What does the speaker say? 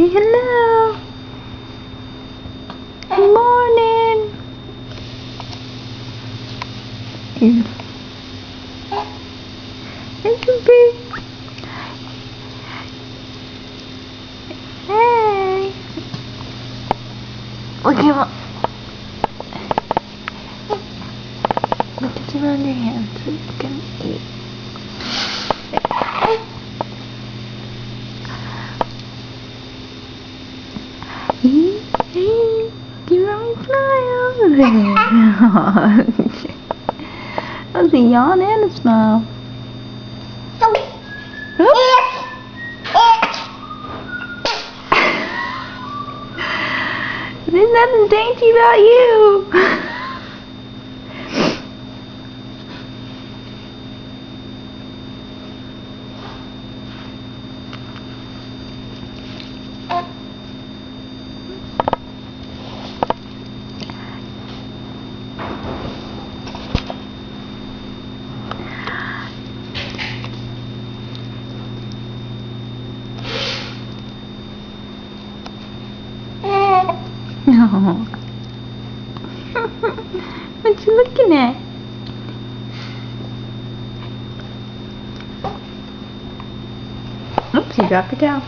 Say hello. Good morning. Here. Hey, Sophie. Hey. Look at him. Look at him around your hands so you can eat. Hey, give me a smile. That was a yawn and a smile. There's nothing dainty about you. No. What you looking at? Oops, you dropped your towel.